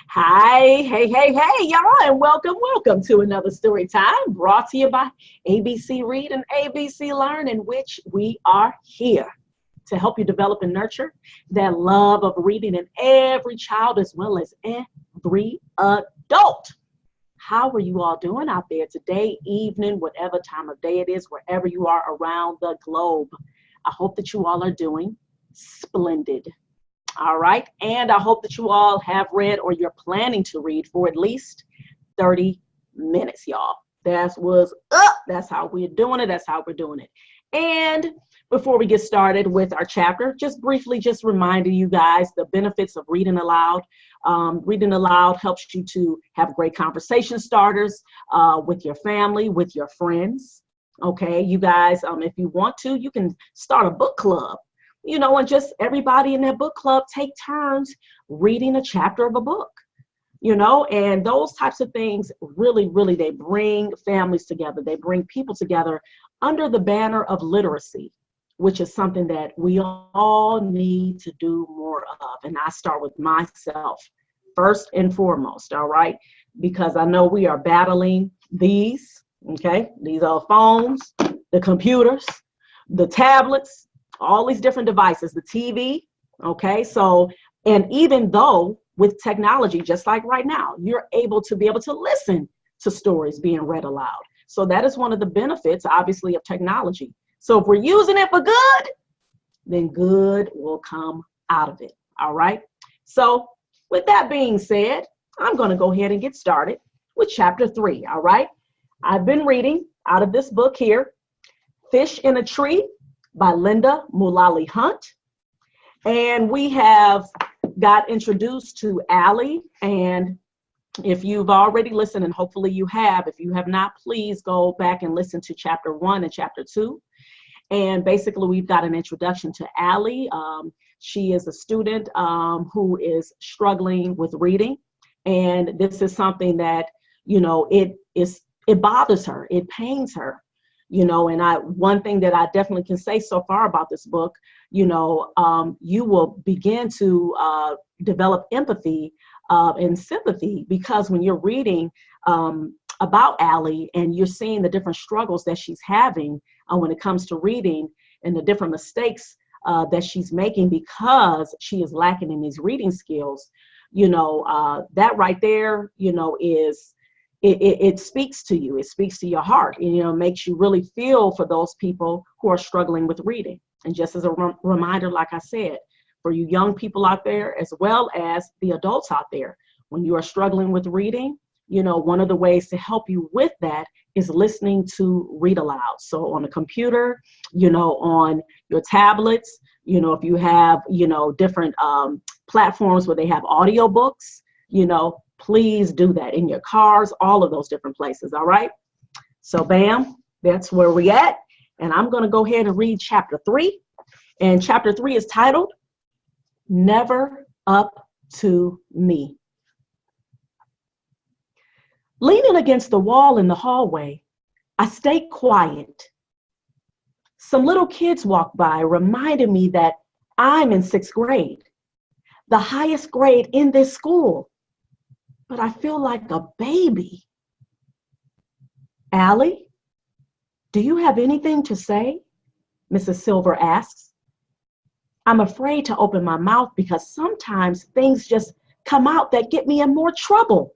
Hi, hey, y'all, and welcome to another story time brought to you by ABC Read and ABC Learn, in which we are here to help you develop and nurture that love of reading in every child as well as every adult. How are you all doing out there today, evening, whatever time of day it is, wherever you are around the globe? I hope that you all are doing splendid. All right. And I hope that you all have read or you're planning to read for at least 30 minutes, y'all. That was up. That's how we're doing it. That's how we're doing it. And before we get started with our chapter, just briefly, just reminding you guys the benefits of reading aloud. Reading aloud helps you to have great conversation starters with your family, with your friends. Okay, you guys, if you want to, you can start a book club, and just everybody in that book club take turns reading a chapter of a book, and those types of things really, they bring families together. They bring people together under the banner of literacy, which is something that we all need to do more of. And I start with myself first and foremost, all right? Because I know we are battling these, okay? These are phones, the computers, the tablets, all these different devices, the TV, okay? So, and even though with technology, just like right now, you're able to listen to stories being read aloud. So that is one of the benefits, obviously, of technology. So if we're using it for good, then good will come out of it, all right? So with that being said, I'm gonna go ahead and get started with chapter 3, all right? I've been reading out of this book here, Fish in a Tree, by Linda Mullally Hunt. And we have got introduced to Allie. And if you've already listened, and hopefully you have, if you have not, please go back and listen to chapter 1 and chapter 2. And basically we've got an introduction to Allie. She is a student who is struggling with reading. And this is something that, it bothers her, it pains her. And one thing that I definitely can say so far about this book, you will begin to develop empathy and sympathy, because when you're reading about Allie and you're seeing the different struggles that she's having when it comes to reading, and the different mistakes that she's making because she is lacking in these reading skills, that right there, is it speaks to you. It speaks to your heart. Makes you really feel for those people who are struggling with reading. And just as a reminder, like I said, for you young people out there, as well as the adults out there, when you are struggling with reading, one of the ways to help you with that is listening to read aloud. So on a computer, on your tablets, if you have, different platforms where they have audiobooks, please do that in your cars, all of those different places. All right. So bam, that's where we at. And I'm going to go ahead and read chapter 3. And chapter 3 is titled, Never Up to Me. Leaning against the wall in the hallway, I stayed quiet. Some little kids walked by, reminding me that I'm in 6th grade, the highest grade in this school. But I feel like a baby. Allie, do you have anything to say? Mrs. Silver asks. I'm afraid to open my mouth because sometimes things just come out that get me in more trouble.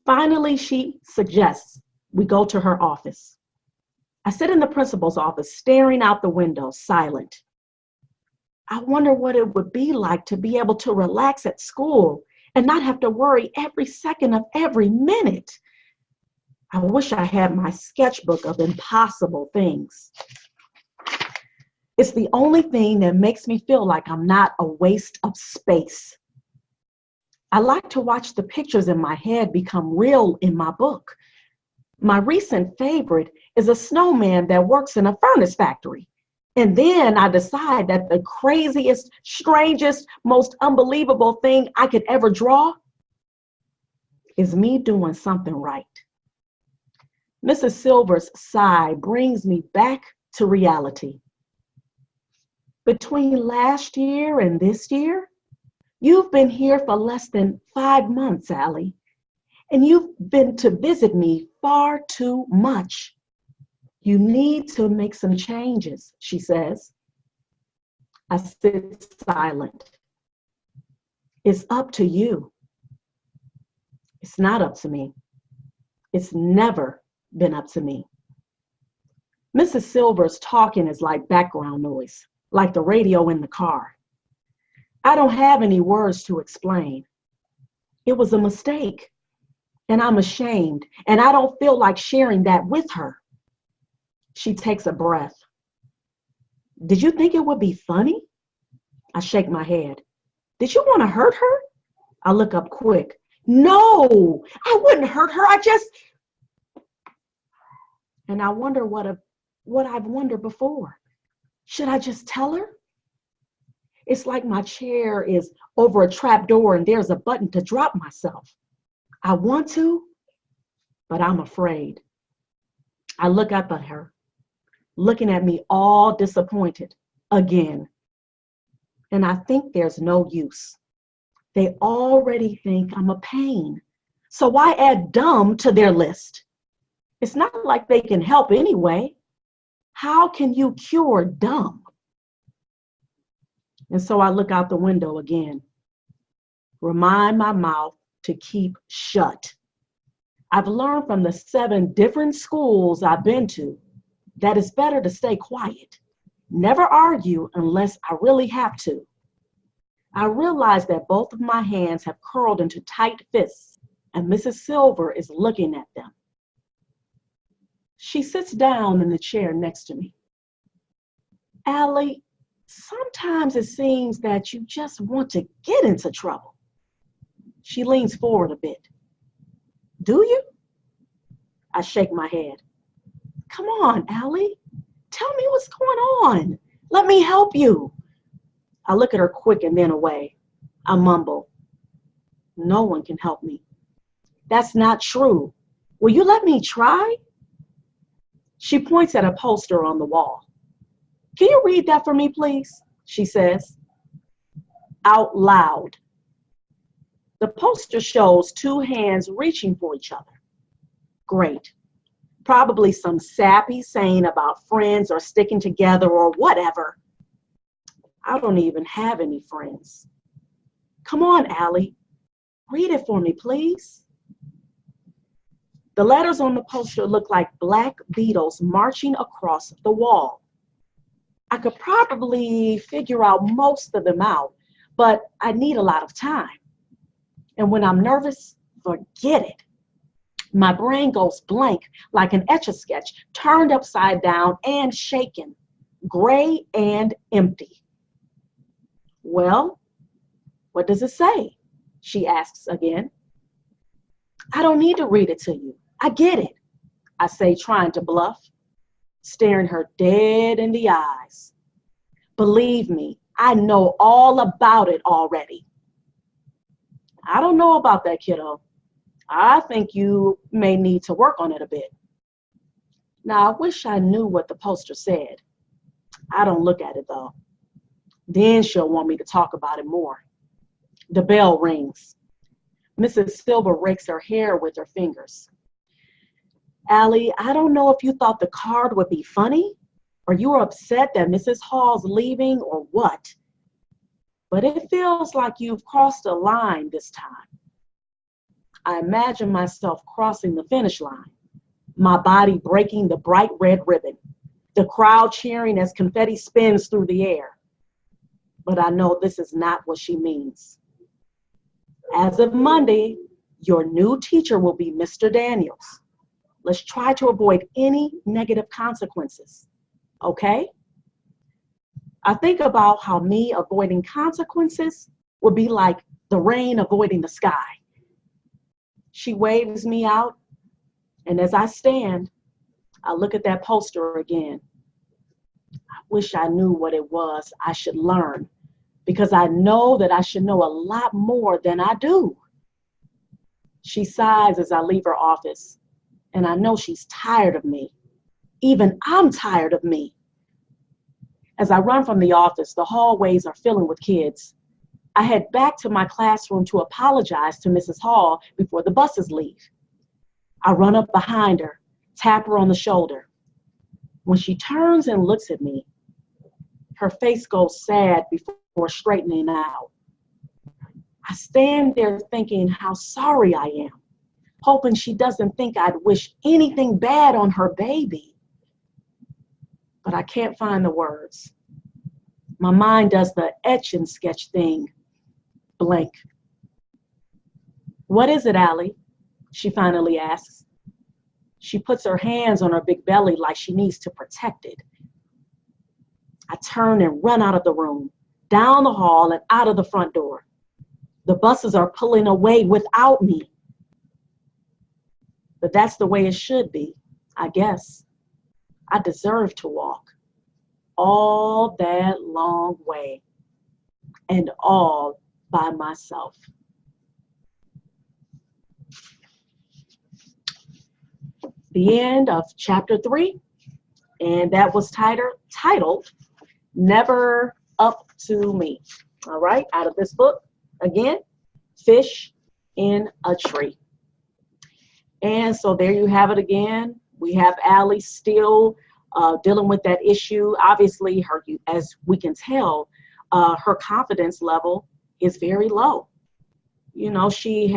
Finally, she suggests we go to her office. I sit in the principal's office, staring out the window, silent. I wonder what it would be like to be able to relax at school and not have to worry every second of every minute. I wish I had my sketchbook of impossible things. It's the only thing that makes me feel like I'm not a waste of space. I like to watch the pictures in my head become real in my book. My recent favorite is a snowman that works in a furnace factory. And then I decide that the craziest, strangest, most unbelievable thing I could ever draw is me doing something right. Mrs. Silver's sigh brings me back to reality. Between last year and this year, You've been here for less than 5 months, Allie, and you've been to visit me far too much. You need to make some changes, she says. I sit silent. It's up to you. It's not up to me. It's never been up to me. Mrs. Silver's talking is like background noise, like the radio in the car. I don't have any words to explain. It was a mistake, and I'm ashamed, and I don't feel like sharing that with her. She takes a breath. Did you think it would be funny? I shake my head. Did you want to hurt her? I look up quick. No, I wouldn't hurt her. And I wonder what I've wondered before. Should I just tell her? It's like my chair is over a trap door and there's a button to drop myself. I want to, but I'm afraid. I look up at her, looking at me all disappointed again. And I think there's no use. They already think I'm a pain. So why add dumb to their list? It's not like they can help anyway. How can you cure dumb? And so I look out the window again. Remind my mouth to keep shut. I've learned from the 7 different schools I've been to that it's better to stay quiet. Never argue unless I really have to. I realize that both of my hands have curled into tight fists, and Mrs. Silver is looking at them. She sits down in the chair next to me. Allie, sometimes it seems that you just want to get into trouble. She leans forward a bit. Do you? I shake my head. Come on, Allie. Tell me what's going on. Let me help you. I look at her quick and then away. I mumble. No one can help me. That's not true. Will you let me try? She points at a poster on the wall. Can you read that for me, please? She says. Out loud. The poster shows 2 hands reaching for each other. Great. Probably some sappy saying about friends or sticking together or whatever. I don't even have any friends. Come on, Allie. Read it for me, please. The letters on the poster look like black beetles marching across the wall. I could probably figure out most of them out, but I need a lot of time. And when I'm nervous, forget it. My brain goes blank like an Etch-a-Sketch, turned upside down and shaken, gray and empty. Well, what does it say? She asks again. I don't need to read it to you. I get it, I say, trying to bluff, staring her dead in the eyes. Believe me, I know all about it already. I don't know about that, kiddo. I think you may need to work on it a bit. Now, I wish I knew what the poster said. I don't look at it, though. Then she'll want me to talk about it more. The bell rings. Mrs. Silver rakes her hair with her fingers. Allie, I don't know if you thought the card would be funny, or you were upset that Mrs. Hall's leaving, or what. But it feels like you've crossed a line this time. I imagine myself crossing the finish line, my body breaking the bright red ribbon, the crowd cheering as confetti spins through the air. But I know this is not what she means. As of Monday, your new teacher will be Mr. Daniels. Let's try to avoid any negative consequences, okay? I think about how me avoiding consequences would be like the rain avoiding the sky. She waves me out, and as I stand, I look at that poster again. I wish I knew what it was I should learn, because I know that I should know a lot more than I do. She sighs as I leave her office, and I know she's tired of me. Even I'm tired of me. As I run from the office, the hallways are filling with kids. I head back to my classroom to apologize to Mrs. Hall before the buses leave. I run up behind her, tap her on the shoulder. When she turns and looks at me, her face goes sad before straightening out. I stand there thinking how sorry I am, hoping she doesn't think I'd wish anything bad on her baby. But I can't find the words. My mind does the etch and sketch thing. Blank. What is it, Allie? She finally asks. She puts her hands on her big belly like she needs to protect it. I turn and run out of the room, down the hall and out of the front door. The buses are pulling away without me. But that's the way it should be, I guess. I deserve to walk all that long way, and all by myself. The end of chapter 3, and that was titled Never Up to Me. All right, out of this book, again, Fish in a Tree. And so there you have it again. We have Allie still dealing with that issue. Obviously, as we can tell, her confidence level is very low. You know, she's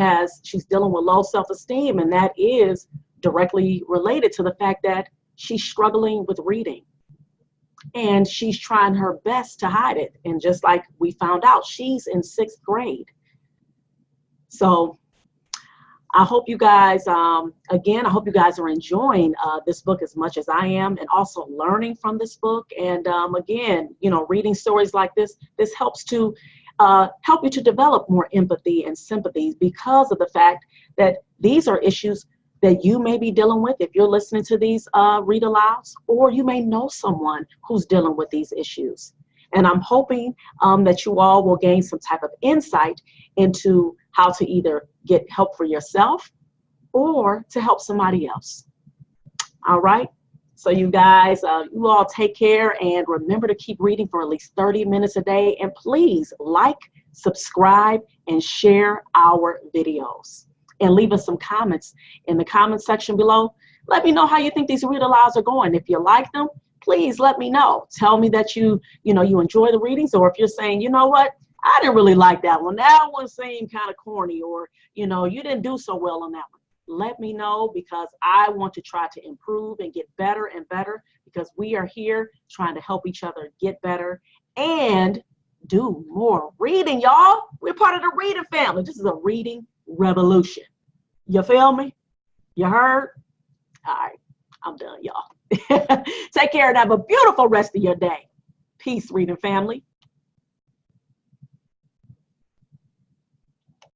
dealing with low self-esteem, and that is directly related to the fact that she's struggling with reading. And she's trying her best to hide it. And just like we found out, she's in 6th grade. So I hope you guys, again, I hope you guys are enjoying this book as much as I am, and also learning from this book. And again, you know, reading stories like this helps to help you to develop more empathy and sympathy, because of the fact that these are issues that you may be dealing with if you're listening to these read alouds, or you may know someone who's dealing with these issues. And I'm hoping that you all will gain some type of insight into how to either get help for yourself or to help somebody else. All right. So you guys, you all take care, and remember to keep reading for at least 30 minutes a day. And please like, subscribe, and share our videos. And leave us some comments in the comment section below. Let me know how you think these read alouds are going. If you like them, please let me know. Tell me that you enjoy the readings, or if you're saying, you know what, I didn't really like that one. That one seemed kind of corny, or, you didn't do so well on that one. Let me know, because I want to try to improve and get better and better, because we are here trying to help each other get better and do more reading, y'all. We're part of the reading family. This is a reading revolution. You feel me? You heard? All right, I'm done, y'all. Take care and have a beautiful rest of your day. Peace, reading family.